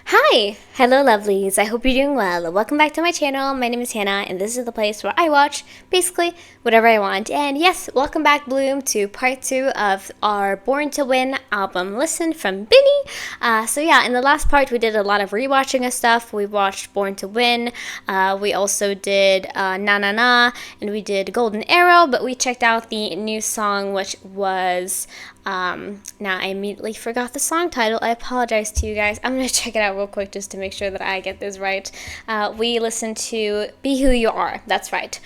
Hi! Hello lovelies, I hope you're doing well. Welcome back to my channel. My name is Hannah and this is the place where I watch basically whatever I want. And yes, welcome back Bloom to part 2 of our Born to Win album listen from BINI. So yeah, in the last part we did a lot of rewatching of stuff. We watched Born to Win, we also did Na Na Na, and we did Golden Arrow, but we checked out the new song which was... now I immediately forgot the song title. I apologize to you guys. I'm going to check it out real quick just to make sure that I get this right. We listened to Be Who You Are. That's right.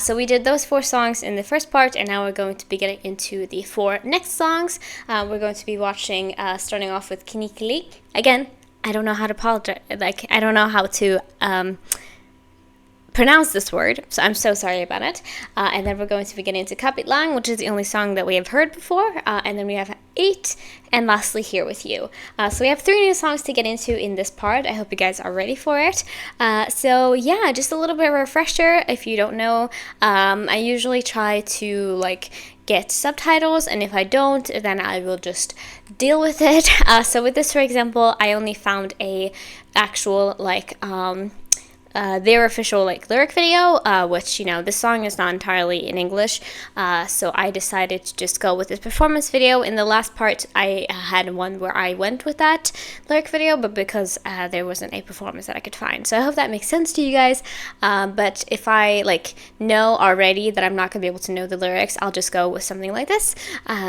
So we did those 4 songs in the first part, and now we're going to be getting into the 4 next songs. We're going to be watching, starting off with Kinikilig. Again, I don't know how to apologize. I don't know how to, pronounce this word, so I'm so sorry about it. And then we're going to be getting into Kapit, which is the only song that we have heard before. And then we have 8, and lastly Here With You. So we have 3 new songs to get into in this part. I hope you guys are ready for it. So yeah, just a little bit of a refresher. If you don't know, I usually try to get subtitles, and if I don't, then I will just deal with it. So with this, for example, I only found a actual their official lyric video, which, you know, this song is not entirely in English, so I decided to just go with this performance video. In the last part I had one where I went with that lyric video, but because there wasn't a performance that I could find. So I hope that makes sense to you guys, but if I know already that I'm not going to be able to know the lyrics, I'll just go with something like this.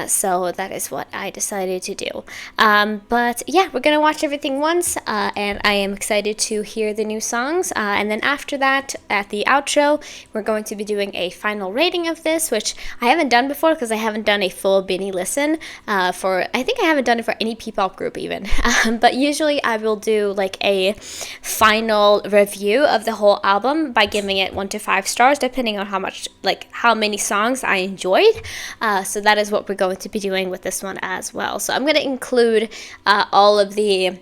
So that is what I decided to do. But yeah, we're going to watch everything once, and I am excited to hear the new songs. And then after that, at the outro, we're going to be doing a final rating of this, which I haven't done before because I haven't done a full BINI listen I think I haven't done it for any P-pop group even. But usually I will do a final review of the whole album by giving it 1 to 5 stars, depending on how many songs I enjoyed. So that is what we're going to be doing with this one as well. So I'm going to include all of the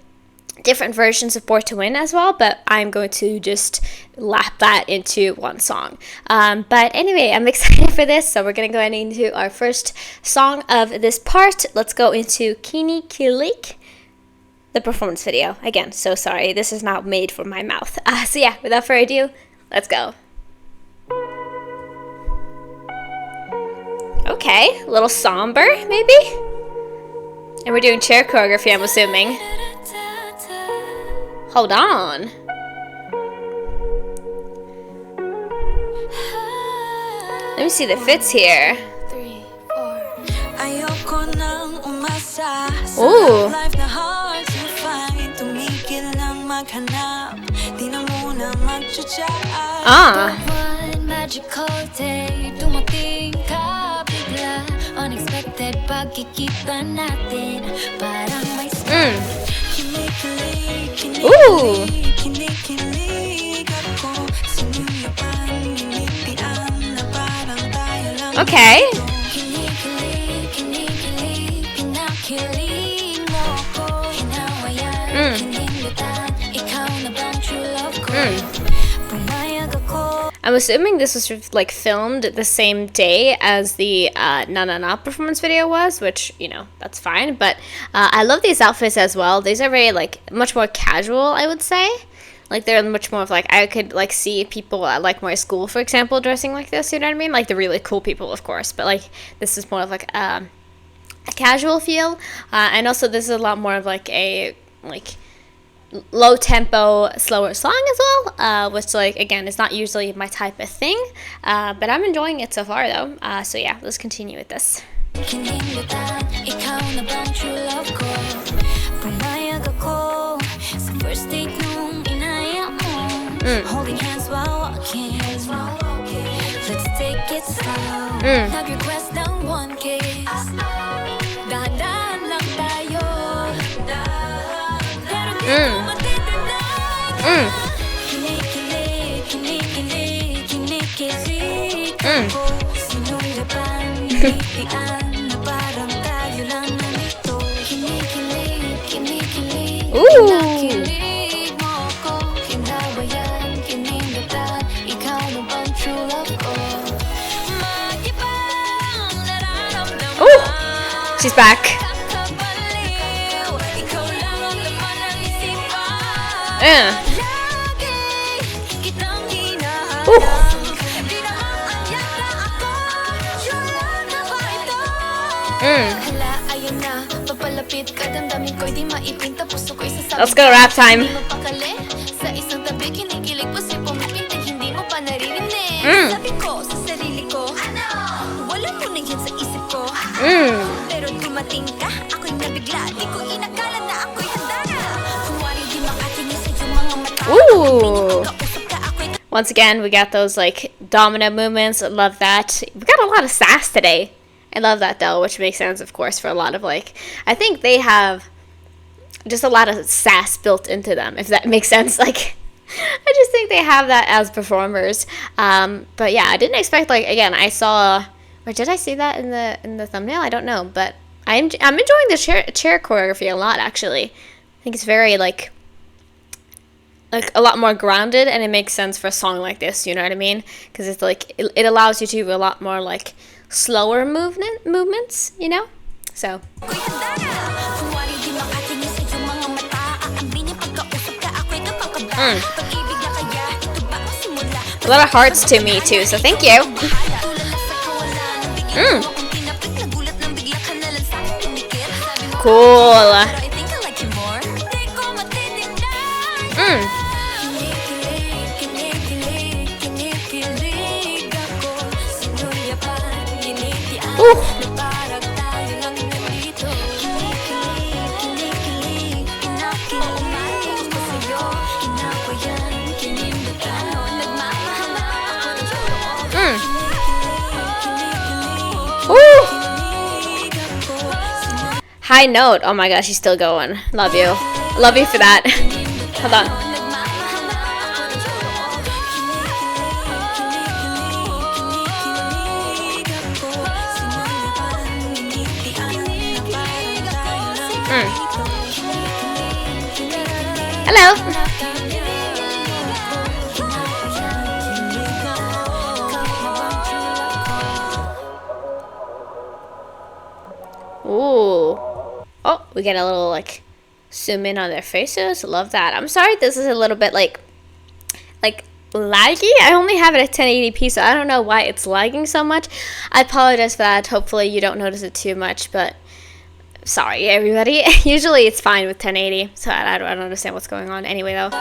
different versions of Born to Win as well, but I'm going to just lap that into one song. But anyway, I'm excited for this, so we're going to go into our first song of this part. Let's go into Kinikilig, the performance video. Again, so sorry, this is not made for my mouth. So yeah, without further ado, let's go. Okay, a little somber, maybe? And we're doing chair choreography, I'm assuming. Hold on. Let me see the fits here. Ooh. Ah. Ooh. Okay. I'm assuming this was filmed the same day as the Na Na Na performance video was, which, you know, that's fine. But I love these outfits as well. These are very much more casual, I would say. They're much more of I could see people at my school, for example, dressing like this. You know what I mean? The really cool people, of course. But this is more of a casual feel, and also this is a lot more of a low tempo, slower song as well, which again is not usually my type of thing, but I'm enjoying it so far though. So yeah, let's continue with this. Holding hands while walking. Let's take it slow. Nag-request ng one kiss. Dahan-dahan lang tayo. Pero di ko matitinan. Kinikilig, kinikilig, kinikilig ako. Sinulipan, nilitian na parang tayo lang nalito. Kinikilig, kinikilig, kinikilig. She's back. Uh. Lagi kitang Ooh. hinahanap. Di na aanyak na ako. Sure na ba ito? Hala, ayun na, papalapit ka. Damdamin ko'y di maipinta. Puso ko'y sasabi. Let's go rap time. Hindi mapakali. Sa isang tabi, kinikilig pa si pumipintig. Hindi mo pa naririnig. Sabi ko sa sarili ko, wala mo na yan sa isip ko. Pero dumating ka, ako'y nabigla. Di ko inakala na ako'y handa na. Kunwari di makatingin sa iyong mga mata. Ooh. Kausap ka, ako'y Once again, we got those like domino movements. I love that. We got a lot of sass today. I love that though, which makes sense, of course, for a lot of like, I think they have just a lot of sass built into them, if that makes sense. Like, I just think they have that as performers. But yeah, I didn't expect, like, again, I saw, or did I see that in the thumbnail? I don't know, but I'm enjoying the chair choreography a lot, actually. I think it's very like a lot more grounded, and it makes sense for a song like this, you know what I mean? Because it's like it allows you to do a lot more like slower movements, you know? So ako'y handa na. Kunwari di makatingin sa iyong mga mata. Aambinin pagkausap ka, ako'y kapagkaba. Pag-ibig na kaya, ito ba ang simula? a lot of hearts to me too, so thank you. Tulala sa kawalan. Bigyan mo akong tinapik. Nagulat nang bigla ka na lang sa'kin pinikit. Sabi mo, Cool. pero I think I like you more. Di ko matitignan. Kinikilig, kinikilig ako. Sinuyapan, ginitian. Ooh. Parang tayo lang nandito. Kinikilig, kinakaumatis ko sa'yo. Kinabayan, kinindatan. Nagmamahal ako ng totoo. Ooh. High note. Oh my gosh, she's still going. Love you. Love you for that. Hold on. Hello. Ooh. Oh, we get a little like zoom in on their faces. Love that. I'm sorry this is a little bit like laggy. I only have it at 1080p, so I don't know why it's lagging so much. I apologize for that. Hopefully you don't notice it too much, but sorry everybody. Usually it's fine with 1080, so I don't understand what's going on anyway though.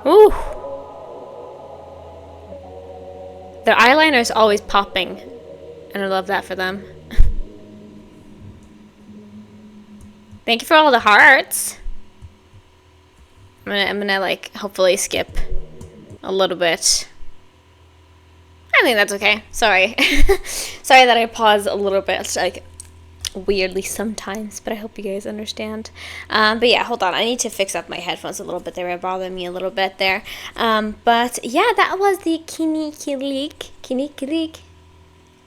Ooh. Their eyeliner is always popping, and I love that for them. Thank you for all the hearts. I'm gonna like hopefully skip a little bit. I think that's okay. Sorry. Sorry that I pause a little bit like weirdly sometimes, but I hope you guys understand. But yeah, hold on, I need to fix up my headphones a little bit. They were bothering me a little bit there. But yeah, that was the Kinikilig.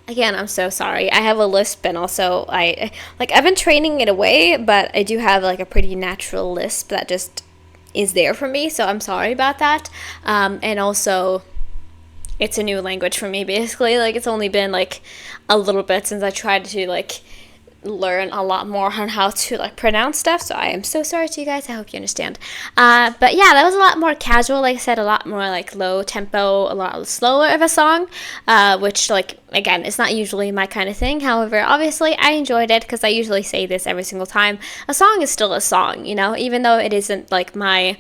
Again, I'm so sorry. I have a lisp, and also I've been training it away, but I do have like a pretty natural lisp that just is there for me, so I'm sorry about that. And also it's a new language for me, basically. Like, it's only been like a little bit since I tried to like learn a lot more on how to like pronounce stuff, so I am so sorry to you guys. I hope you understand. But yeah, that was a lot more casual, like I said, a lot more like low tempo, a lot slower of a song, which like again, it's not usually my kind of thing. However, obviously I enjoyed it, because I usually say this every single time. A song is still a song, you know, even though it isn't like my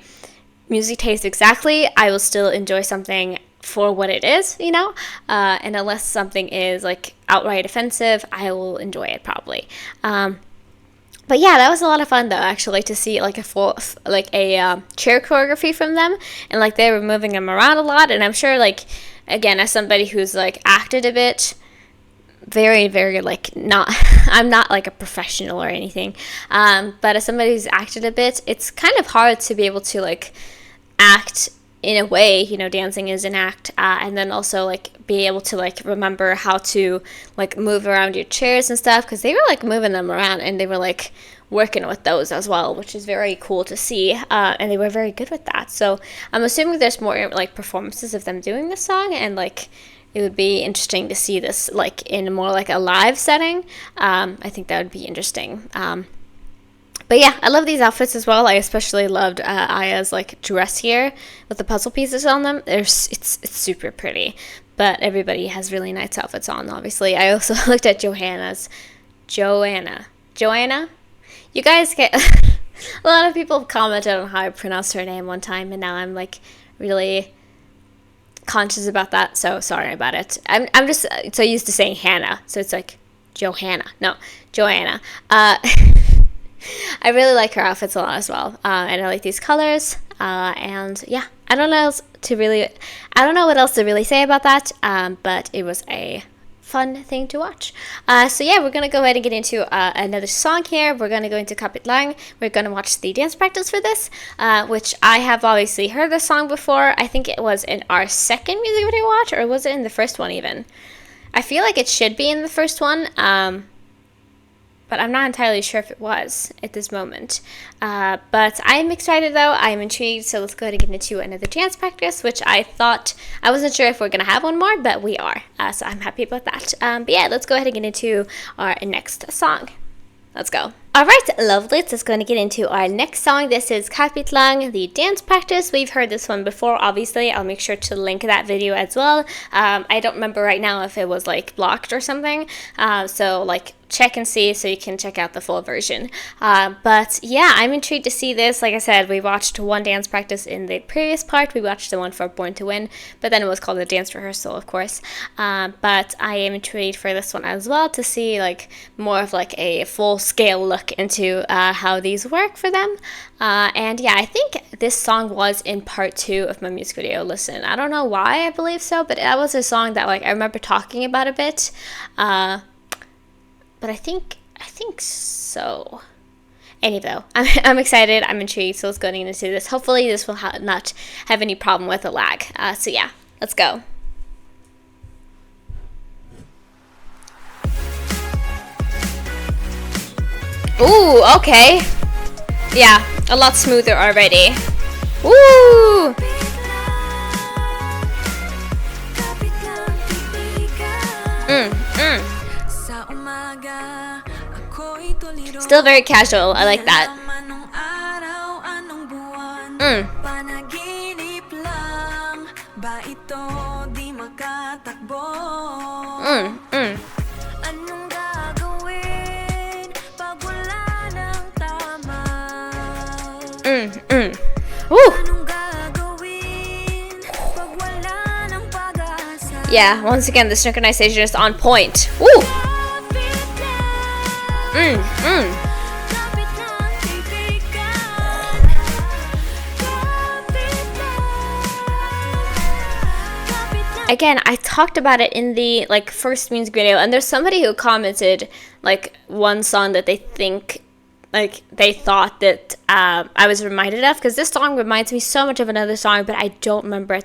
music taste exactly, I will still enjoy something for what it is, you know, and unless something is like outright offensive, I will enjoy it probably. But yeah, that was a lot of fun though, actually, to see like a chair choreography from them, and like they were moving them around a lot. And I'm sure, like, again, as somebody who's like acted a bit, very, very like not I'm not like a professional or anything, but as somebody who's acted a bit, it's kind of hard to be able to like act in a way, you know, dancing is an act, and then also like be able to like remember how to like move around your chairs and stuff, because they were like moving them around, and they were like working with those as well, which is very cool to see, and they were very good with that. So I'm assuming there's more like performances of them doing this song, and like it would be interesting to see this like in more like a live setting. I think that would be interesting. But yeah, I love these outfits as well. I especially loved Aya's like dress here with the puzzle pieces on them. It's super pretty. But everybody has really nice outfits on, obviously. I also looked at Joanna. You guys get a lot of people commented on how I pronounced her name one time, and now I'm like really conscious about that, so sorry about it. I'm just so used to saying Hannah, so it's like Joanna. I really like her outfits a lot as well, and I like these colors, and yeah, I don't know what else to really say about that, but it was a fun thing to watch. So yeah, we're gonna go ahead and get into another song here. We're gonna go into Kapit. We're gonna watch the dance practice for this, which I have obviously heard the song before. I think it was in our second music video watch, or was it in the first one even? I feel like it should be in the first one, but I'm not entirely sure if it was at this moment. But I'm excited though, I'm intrigued, so let's go ahead and get into another dance practice, which I wasn't sure if we're going to have one more, but we are. So I'm happy about that. But yeah, let's go ahead and get into our next song. Let's go. Alright, lovely. Let's go and get into our next song. This is Kapit Lang, the dance practice. We've heard this one before, obviously. I'll make sure to link that video as well. I don't remember right now if it was like blocked or something. So like check and see so you can check out the full version. But yeah, I'm intrigued to see this. Like I said, we watched one dance practice in the previous part. We watched the one for Born to Win, but then it was called a dance rehearsal, of course. But I am intrigued for this one as well to see like more of like a full scale look into how these work for them. And yeah, I think this song was in part 2 of my music video listen. I don't know why I believe so, but that was a song that like I remember talking about a bit. But I think so. Anyway, I'm excited. I'm intrigued. So let's go into this. Hopefully, this will not have any problem with the lag. So yeah, let's go. Ooh, okay. Yeah, a lot smoother already. Woo! Still very casual. I like that. Woo! Yeah, once again, the synchronization is on point. Woo! Again, I talked about it in the like first music video, and there's somebody who commented like one song that they thought that I was reminded of, because this song reminds me so much of another song, but I don't remember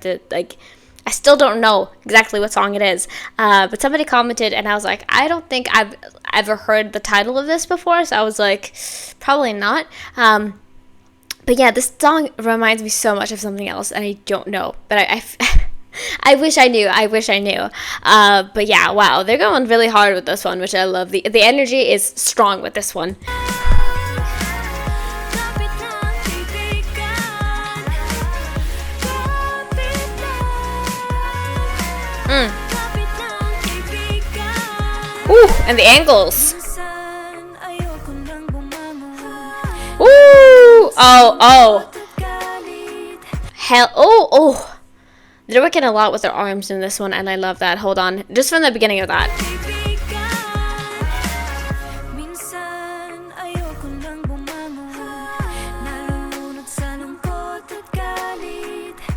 I still don't know exactly what song it is. But somebody commented, and I was like, I don't think I've ever heard the title of this before, so I was like, probably not. But yeah, this song reminds me so much of something else, and I don't know. But I wish I knew. But yeah, wow, they're going really hard with this one, which I love. The energy is strong with this one. Ooh, and the angles. Ooh, oh. Hell, oh. They're working a lot with their arms in this one, and I love that. Hold on, just from the beginning of that.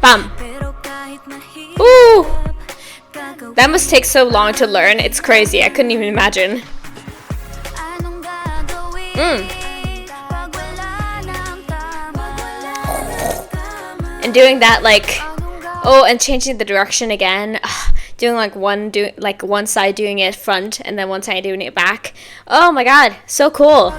Bam. Ooh. That must take so long to learn. It's crazy. I couldn't even imagine. And doing that like, and changing the direction again. Doing like one side doing it front and then one side doing it back. Oh my god, so cool.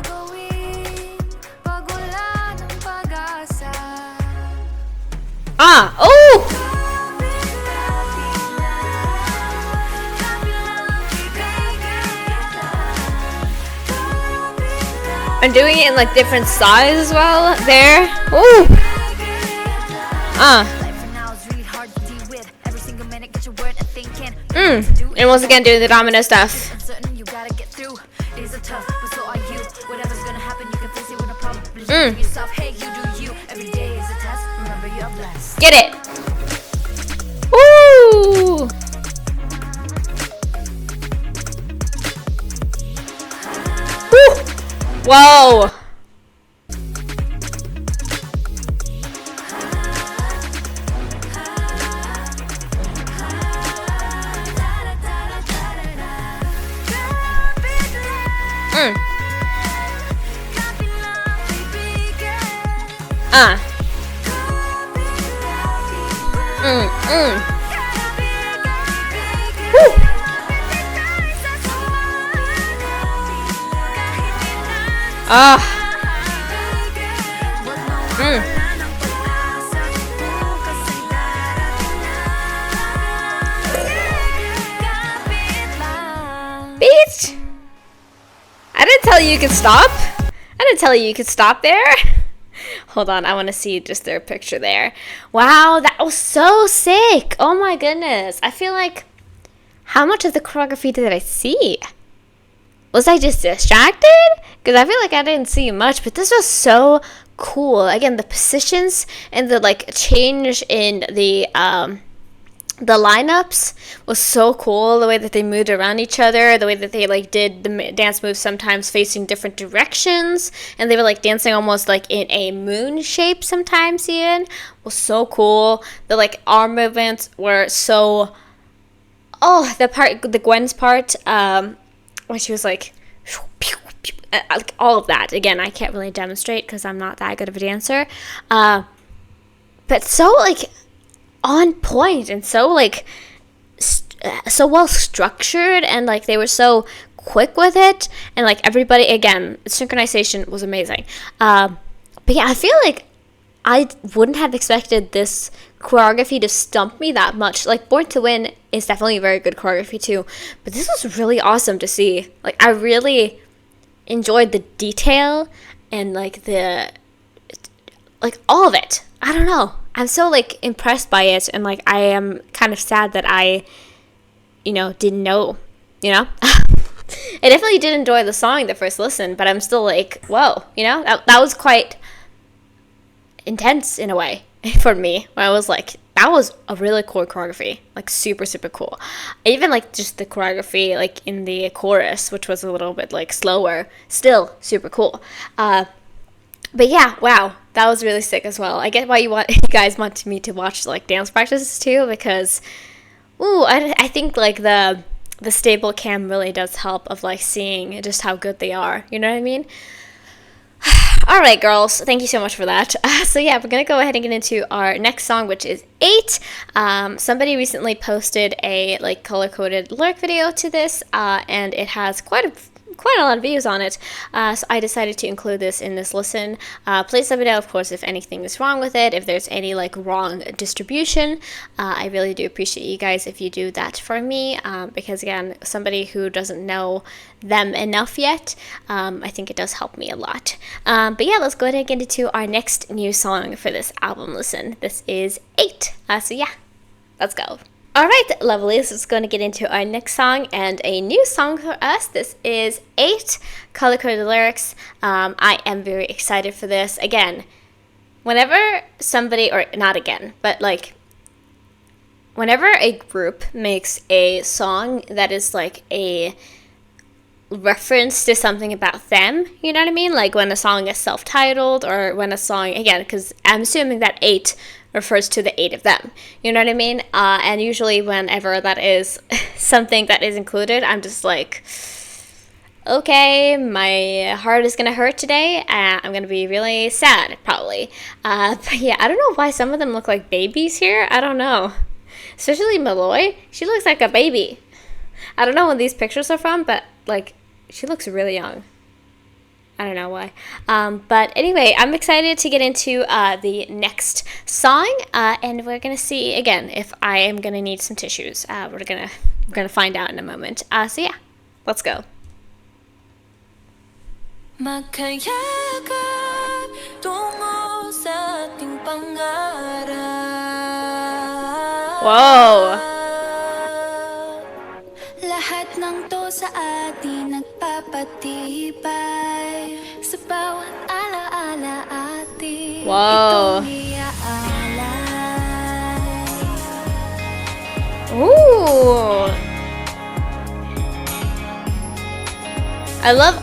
I'm doing it in like different sizes as well. There. Ooh. And once again, doing the domino stuff. Get it. Woo. Woo. Whoa. Woo. Beach. I didn't tell you could stop. I didn't tell you could stop there. Hold on, I want to see just their picture there. Wow, that was so sick. Oh my goodness. I feel like, how much of the choreography did I see? Was I just distracted? Because I feel like I didn't see much, but this was so cool. Again, the positions and the like change in the lineups was so cool. The way that they moved around each other, the way that they like did the dance moves sometimes facing different directions, and they were like dancing almost like in a moon shape sometimes even, was so cool. The like arm movements were so, the Gwen's part, when she was like all of that. Again, I can't really demonstrate because I'm not that good of a dancer, but so like on point and so like so well structured, and like they were so quick with it, and like everybody, again, synchronization was amazing. But yeah, I feel like I wouldn't have expected this choreography to stump me that much. Like Born to Win is definitely a very good choreography too, but this was really awesome to see. Like I really enjoyed the detail and like the like all of it. I don't know. I'm so like impressed by it, and like I am kind of sad that I, didn't know, I definitely did enjoy the song the first listen, but I'm still like, whoa, that was quite intense in a way for me, where I was like, that was a really cool choreography, like super, super cool. Even like just the choreography like in the chorus, which was a little bit like slower, still super cool. But yeah, wow, that was really sick as well. I get why you guys want me to watch like dance practices too, because I think like the stable cam really does help of like seeing just how good they are. You know what I mean? All right, girls, thank you so much for that. So yeah, we're gonna go ahead and get into our next song, which is 8. Somebody recently posted a like color-coded lyric video to this, and it has quite a lot of views on it, so I decided to include this in this listen. Please let me know, of course, if anything is wrong with it, if there's any like wrong distribution. I really do appreciate you guys if you do that for me, because again, somebody who doesn't know them enough yet, I think it does help me a lot. But yeah, let's go ahead and get into our next new song for this album listen. This is 8. So yeah, let's go. Alright, lovelies, let's going to get into our next song, and a new song for us. This is 8, color-coded lyrics. I am very excited for this. Again, whenever somebody, or not again, but like, whenever a group makes a song that is like a reference to something about them, you know what I mean? Like when a song is self-titled, or when a song, again, because I'm assuming that 8 refers to the 8 of them, you know what I mean? And usually whenever that is something that is included, I'm just like, okay, my heart is gonna hurt today, and I'm gonna be really sad, probably. But yeah, I don't know why some of them look like babies here. I don't know. Especially Malloy. She looks like a baby. I don't know when these pictures are from, but like, she looks really young. I don't know why. But anyway, I'm excited to get into the next song, and we're gonna see again if I am gonna need some tissues. We're gonna find out in a moment. So yeah, let's go. Magkayakap tungo sa ating pangarap. Whoa. Lahat ng to sa atin nagpapatibay sa bawat alaala atin. Whoa. Itong iaalay. Ooh. I love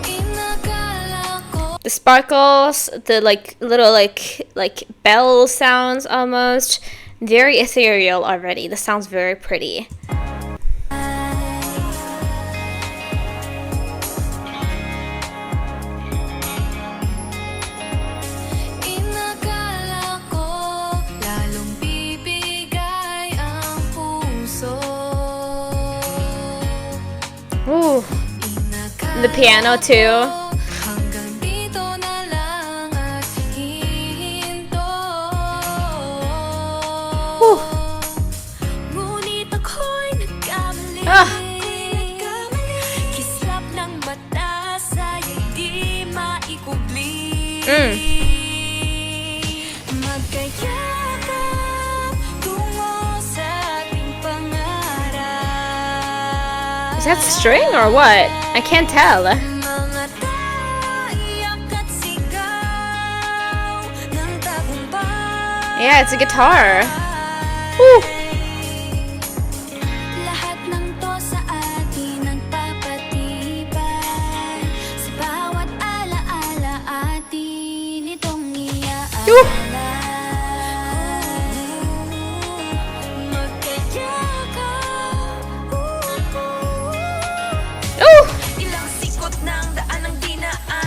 the sparkles, the like little like bell sounds almost. Very ethereal already. This sounds very pretty. Ooh. The piano too. Is that string or what? I can't tell. Yeah, it's a guitar. Woo.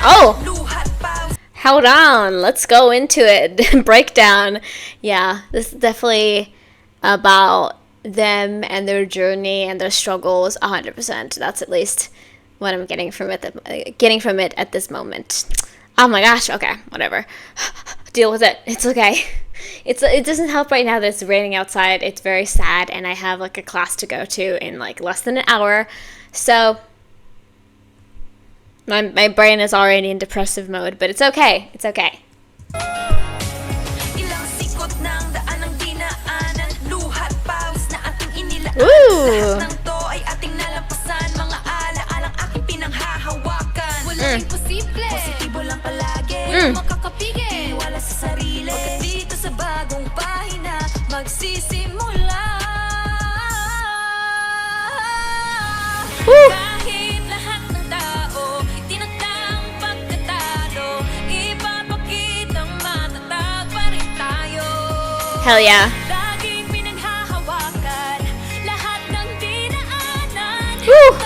Oh! Hold on, let's go into it. Breakdown. Yeah, this is definitely about them and their journey and their struggles 100%. That's at least what I'm getting from it at this moment. Oh my gosh, okay, whatever. Deal with it. It's okay. It doesn't help right now that it's raining outside. It's very sad and I have like a class to go to in like less than an hour. So my brain is already in depressive mode, but it's okay. It's okay. Ooh. Woo. Hell yeah. Woo.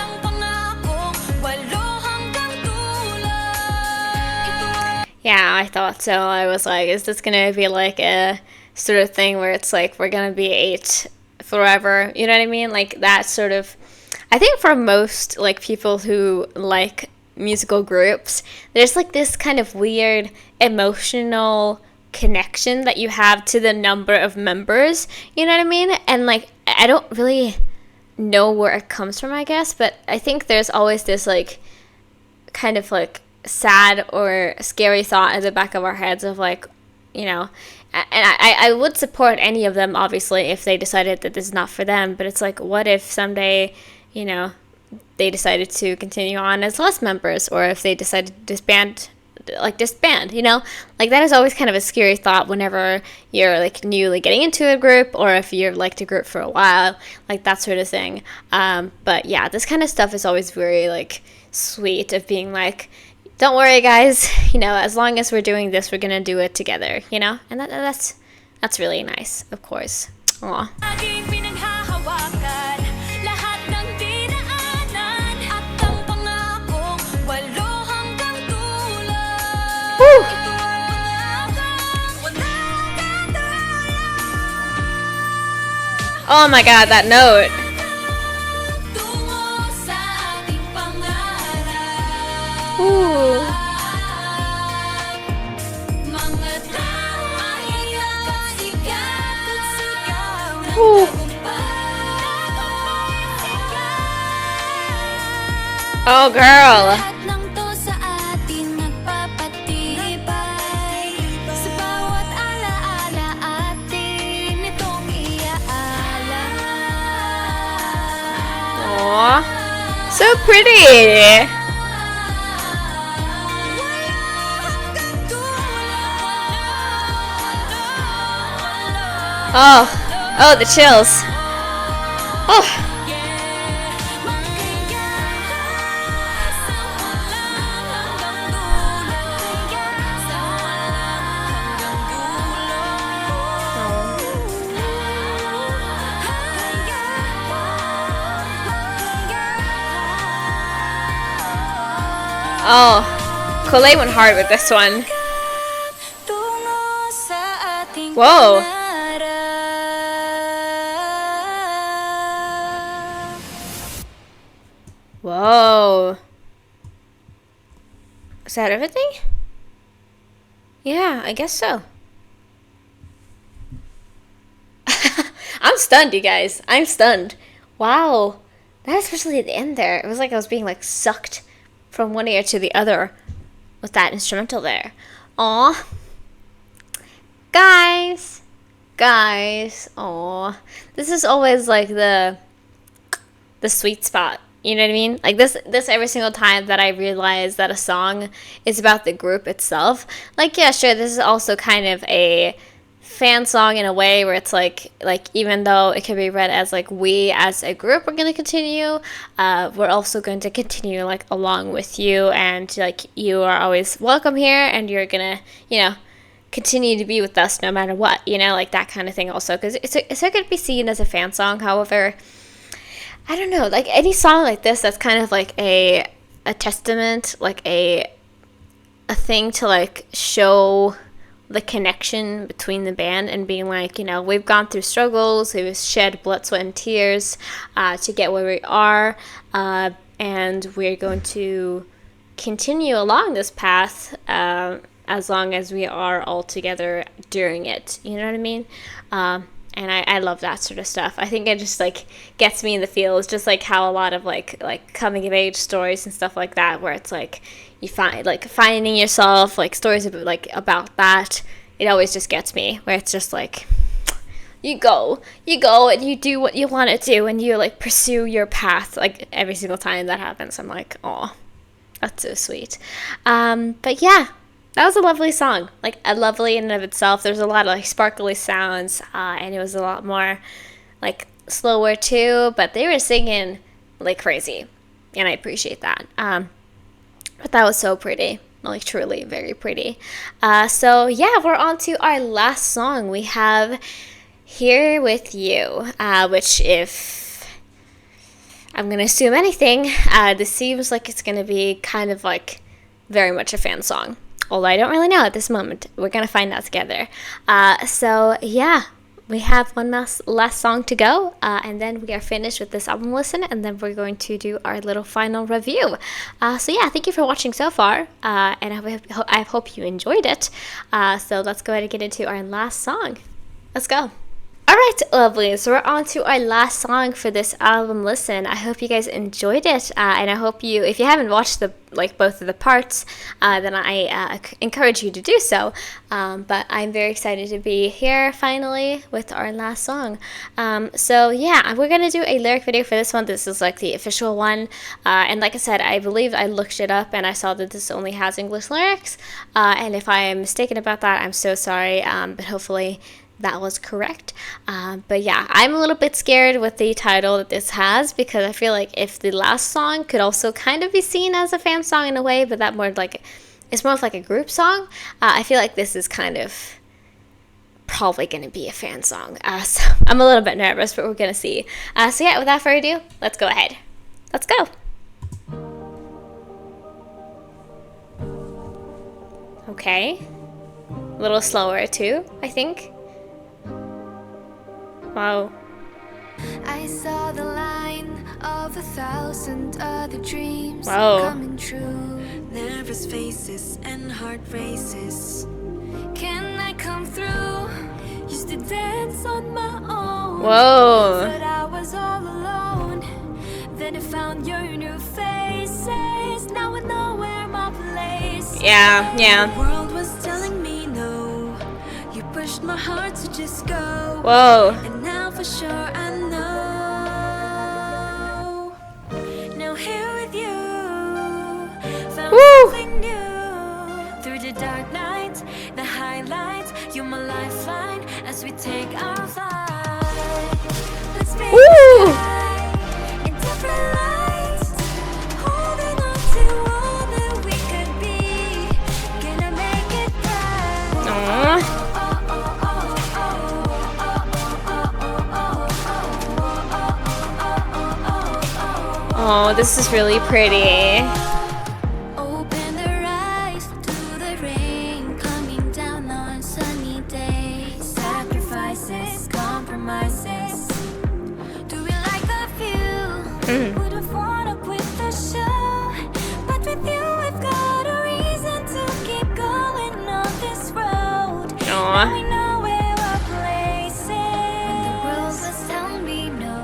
Yeah, I thought so. I was like, is this gonna be like a sort of thing where it's like we're gonna be 8 forever? You know what I mean? Like that sort of. I think for most like people who like musical groups, there's like this kind of weird emotional connection that you have to the number of members, you know what I mean? And like I don't really know where it comes from, I guess, but I think there's always this like kind of like sad or scary thought at the back of our heads of like, you know, and I would support any of them obviously if they decided that this is not for them, but it's like what if someday, you know, they decided to continue on as less members, or if they decided to disband, you know, like that is always kind of a scary thought whenever you're like newly getting into a group, or if you've liked a group for a while, like that sort of thing. But yeah, this kind of stuff is always very like sweet of being like, don't worry guys, you know, as long as we're doing this, we're gonna do it together, you know, and that's really nice, of course. Aw. Woo. Oh my god, that note. Ooh. Ooh. Oh girl. so pretty. Oh, the chills. Oh. Oh, Colette went hard with this one. Whoa. Whoa. Is that everything? Yeah, I guess so. I'm stunned, you guys. I'm stunned. Wow. That especially at the end there. It was like I was being like sucked from one ear to the other with that instrumental there. Aw. Guys. Aw. This is always like the sweet spot. You know what I mean? Like this every single time that I realize that a song is about the group itself. Like, yeah, sure, this is also kind of a fan song in a way where it's like even though it can be read as like we as a group are going to continue, we're also going to continue like along with you, and like you are always welcome here, and you're gonna, you know, continue to be with us no matter what, you know, like that kind of thing also, because it's going to be seen as a fan song. However, I don't know, like any song like this that's kind of like a testament, like a thing to like show the connection between the band and being like, you know, we've gone through struggles, we've shed blood, sweat, and tears to get where we are, and we're going to continue along this path as long as we are all together during it. You know what I mean? And I love that sort of stuff. I think it just like gets me in the feels, just like how a lot of like coming of age stories and stuff like that, where it's like you find like finding yourself, like stories about that. It always just gets me, where it's just like you go and you do what you want to do, and you like pursue your path. Like every single time that happens, I'm like, oh, that's so sweet. But yeah, that was a lovely song, like a lovely in and of itself. There's a lot of like sparkly sounds, and it was a lot more like slower too, but they were singing like crazy, and I appreciate that. But that was so pretty, like truly very pretty. So yeah, we're on to our last song. We have Here With You, which, if I'm gonna assume anything, this seems like it's gonna be kind of like very much a fan song. Although I don't really know at this moment. We're going to find out together. So, yeah, we have one last song to go. And then we are finished with this album listen. And then we're going to do our little final review. So, yeah, thank you for watching so far. And I hope you enjoyed it. So, let's go ahead and get into our last song. Let's go. Alright, lovely. So we're on to our last song for this album listen. I hope you guys enjoyed it, and I hope you, if you haven't watched both of the parts, then I encourage you to do so. But I'm very excited to be here finally with our last song. So yeah, we're gonna do a lyric video for this one. This is like the official one, and like I said, I believe I looked it up and I saw that this only has English lyrics. And if I am mistaken about that, I'm so sorry. But hopefully that was correct. But yeah, I'm a little bit scared with the title that this has, because I feel like if the last song could also kind of be seen as a fan song in a way, but that more like it's more of like a group song, I feel like this is kind of probably going to be a fan song. So I'm a little bit nervous, but we're going to see. So yeah, without further ado, let's go ahead. Let's go. Okay. A little slower too, I think. Wow. I saw the line of 1,000 other dreams coming true. Nervous faces and heart races. Can I come through? Used to dance on my own. Whoa. But I was all alone. Then I found your new faces. Now I know where my place is. Yeah. The world was telling me no. You pushed my heart to just go. Whoa. And now for sure I know. Now here with something new. Through the dark nights, the highlights, you're my lifeline as we take our flight. Let's make Ooh. the sky in different lights, holding on to all that we could be. Gonna make it right. Aww. Oh, this is really pretty. Open their eyes to the rain coming down on sunny days. Sacrifices, compromises. Do we like a few? Would have wanna quit the show, but with you we've got a reason to keep going on this road. Now we Aww. know where our place is. When the world was telling me no,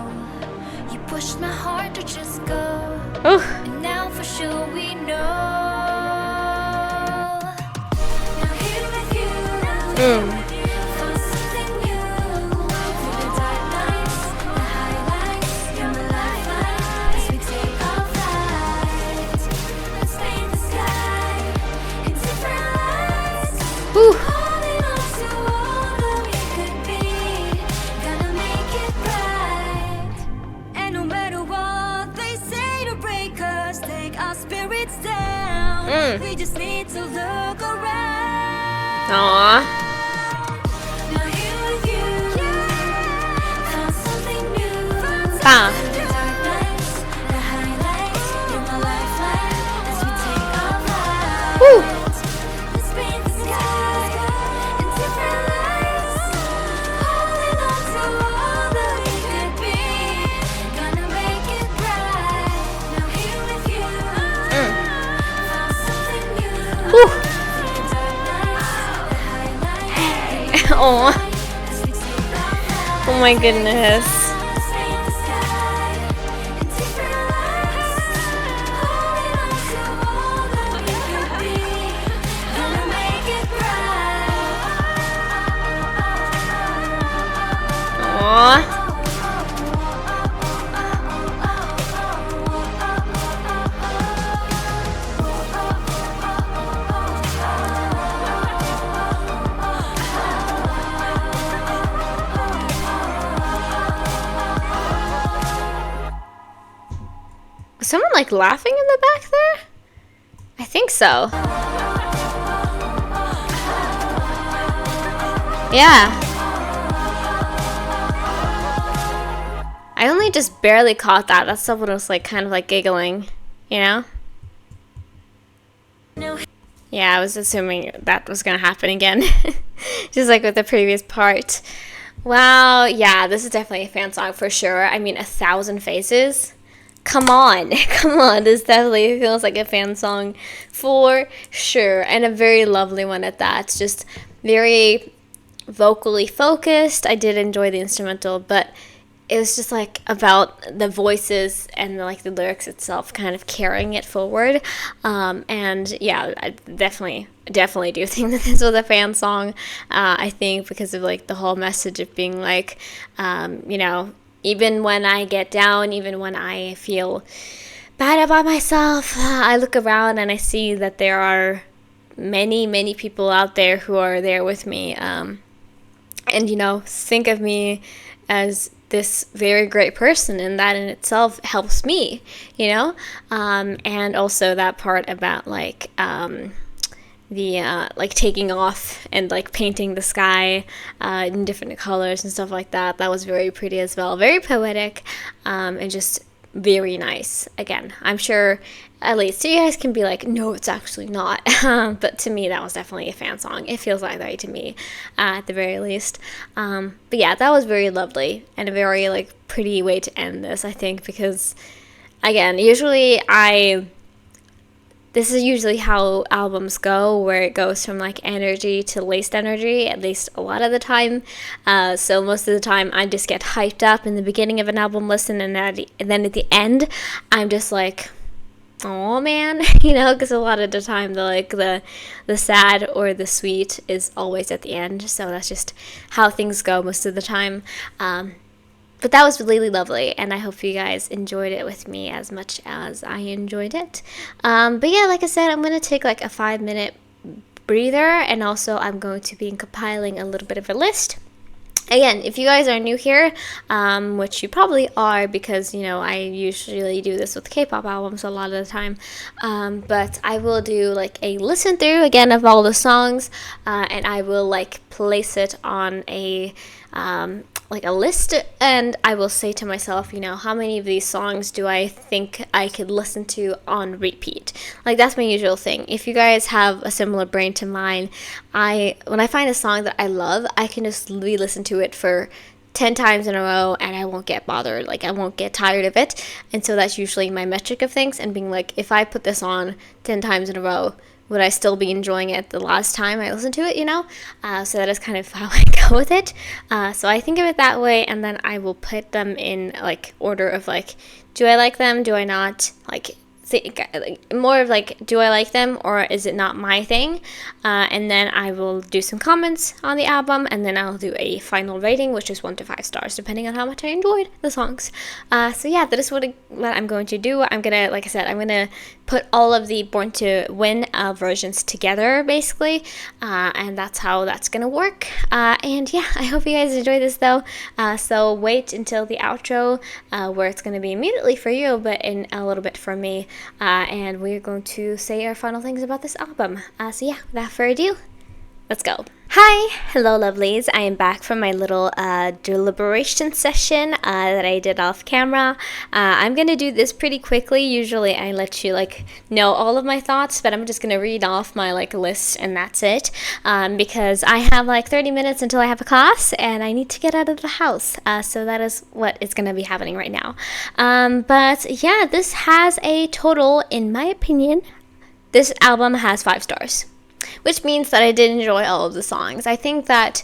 you pushed my heart to just go. Ooh. And now for sure we know. Now here with you, found something new. Through the dark nights, the highlights, you're my lifeline as we take our flight. Let's paint the sky in different lights, Ooh. holding on to all that we could be. Gonna make it right. And no matter what they say to break us, take our spirits down. We just need to look around. Aww. Now here with you, found something new. Ah. The dark nights, the highlights, you're my lifeline as we take our flight. Woo. Let's paint the sky in different lights, holding on to all that we could be. Gonna make it right. Now here with you, found something new. Woo. The dark nights, the highlights, Aww. as we take our flight. Oh my goodness. Let's paint the sky in different lights, holding on to all that we could be. Gonna make it right. Aww. Was someone like laughing in the back there? I think so. Yeah. I only just barely caught that. That someone was like kind of like giggling, you know? Yeah, I was assuming that was gonna happen again. Just like with the previous part. Wow, yeah, this is definitely a fan song for sure. I mean, 1,000 Faces. Come on, come on. This definitely feels like a fan song for sure. And a very lovely one at that. It's just very vocally focused. I did enjoy the instrumental, but it was just like about the voices and like the lyrics itself kind of carrying it forward. And yeah, I definitely do think that this was a fan song. I think because of like the whole message of being like, you know, even when I get down, even when I feel bad about myself, I look around and I see that there are many people out there who are there with me. And, you know, think of me as this very great person, and that in itself helps me, you know? And also that part about like the like taking off and like painting the sky in different colors and stuff like that. That was very pretty as well, very poetic, and just very nice. Again, I'm sure at least you guys can be like, no, it's actually not. But to me, that was definitely a fan song. It feels like that to me, at the very least. But yeah, that was very lovely and a very like pretty way to end this, I think, because again, usually this is usually how albums go, where it goes from like energy to least energy, at least a lot of the time. So most of the time I just get hyped up in the beginning of an album listen, and then at the end I'm just like, oh man, you know, because a lot of the time the sad or the sweet is always at the end. So that's just how things go most of the time. but that was really lovely, and I hope you guys enjoyed it with me as much as I enjoyed it. But yeah, like I said, I'm gonna take like a 5-minute breather, and also I'm going to be compiling a little bit of a list. Again, if you guys are new here, which you probably are, because I usually do this with K-pop albums a lot of the time, but I will do like a listen through again of all the songs, and I will like place it on a like a list, and I will say to myself, how many of these songs do I think I could listen to on repeat? Like, that's my usual thing. If you guys have a similar brain to mine, when I find a song that I love, I can just re-listen to it for 10 times in a row, and I won't get bothered. Like, I won't get tired of it. And so that's usually my metric of things, and being like, if I put this on 10 times in a row, would I still be enjoying it the last time I listened to it, So that is kind of how I go with it. So I think of it that way, and then I will put them in, like, order of, like, do I like them, do I not? Like, more of, like, do I like them, or is it not my thing? And then I will do some comments on the album, and then I'll do a final rating, which is 1 to 5 stars, depending on how much I enjoyed the songs. So yeah, that is what I'm going to do. I'm gonna put all of the Born to Win versions together, basically, and that's how that's gonna work. And yeah, I hope you guys enjoy this though. So wait until the outro, where it's gonna be immediately for you, but in a little bit for me. And we're going to say our final things about this album. So yeah, without further ado, let's go. Hi, hello lovelies. I am back from my little deliberation session that I did off camera. I'm gonna do this pretty quickly. Usually I let you know all of my thoughts, but I'm just gonna read off my list, and that's it, because I have 30 minutes until I have a class and I need to get out of the house. So that is what is gonna be happening right now. But yeah, this has a total, in my opinion, this album has 5 stars. Which means that I did enjoy all of the songs. I think that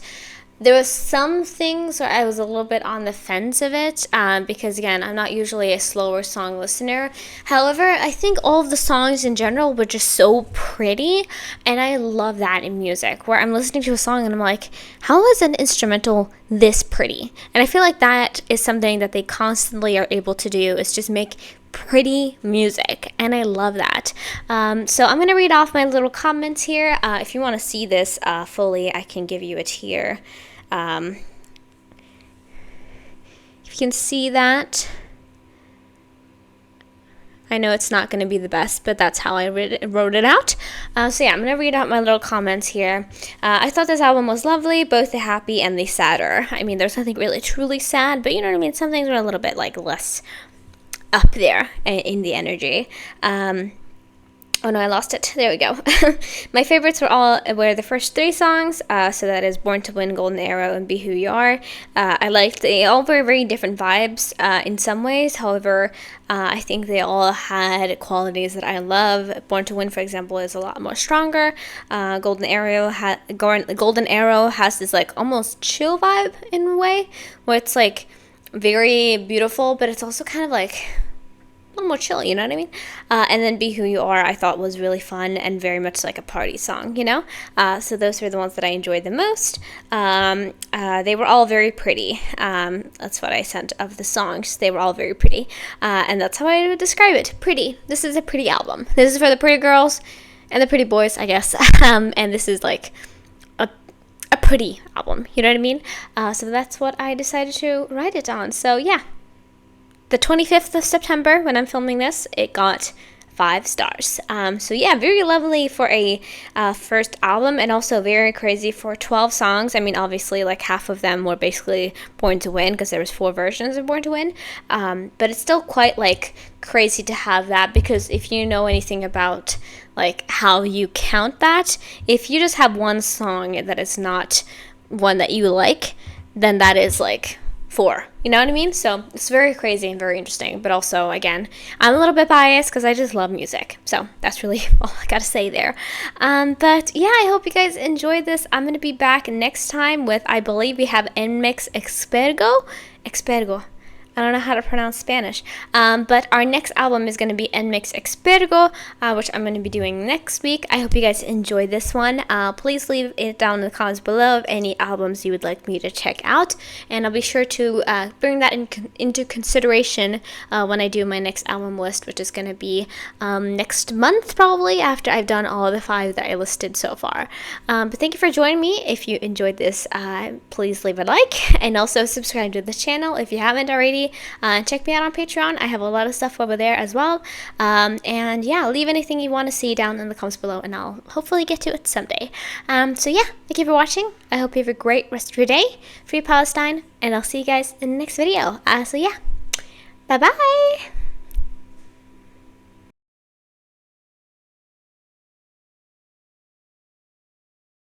there was some things where I was a little bit on the fence of it, because again, I'm not usually a slower song listener. However, I think all of the songs in general were just so pretty, and I love that in music, where I'm listening to a song and I'm like, how is an instrumental this pretty? And I feel like that is something that they constantly are able to do, is just make pretty music, and I love that. So I'm gonna read off my little comments here. If you want to see this fully, I can give you it here. If you can see that, I know it's not going to be the best, but that's how I wrote it out. So yeah, I'm going to read out my little comments here. I thought this album was lovely, both the happy and the sadder. I mean, there's nothing really truly sad, but you know what I mean? Some things are a little bit less up there in the energy. Oh no, I lost it. There we go. My favorites were the first 3 songs. So that is Born to Win, Golden Arrow, and Be Who You Are. I liked they all were very different vibes in some ways. However, I think they all had qualities that I love. Born to Win, for example, is a lot more stronger. Golden Arrow has this almost chill vibe in a way, where it's very beautiful, but it's also kind of a little more chill, you know what I mean? And then Be Who You Are, I thought was really fun and very much like a party song, So those were the ones that I enjoyed the most. They were all very pretty. That's what I sent of the songs. They were all very pretty. And that's how I would describe it. Pretty. This is a pretty album. This is for the pretty girls and the pretty boys, I guess. And this is a pretty album, you know what I mean? So that's what I decided to write it on. So yeah. The 25th of September, when I'm filming this, it got 5 stars. So yeah, very lovely for a first album, and also very crazy for 12 songs. I mean, obviously, half of them were basically Born to Win, because there was 4 versions of Born to Win. But it's still quite crazy to have that, because if you know anything about how you count that, if you just have one song that is not one that you like, then that is 4. You know what I mean? So it's very crazy and very interesting. But also, again, I'm a little bit biased because I just love music. So that's really all I gotta say there. But yeah, I hope you guys enjoyed this. I'm gonna be back next time with, I believe we have En Mix Expergo. I don't know how to pronounce Spanish. But our next album is going to be En Mix Expergo, which I'm going to be doing next week. I hope you guys enjoyed this one. Please leave it down in the comments below of any albums you would like me to check out. And I'll be sure to bring that into consideration when I do my next album list, which is going to be next month probably, after I've done all of the 5 that I listed so far. But thank you for joining me. If you enjoyed this, please leave a like and also subscribe to the channel if you haven't already. Check me out on Patreon. I have a lot of stuff over there as well. And yeah, leave anything you want to see down in the comments below and I'll hopefully get to it someday. So yeah, thank you for watching. I hope you have a great rest of your day. Free Palestine, and I'll see you guys in the next video. So yeah, bye bye.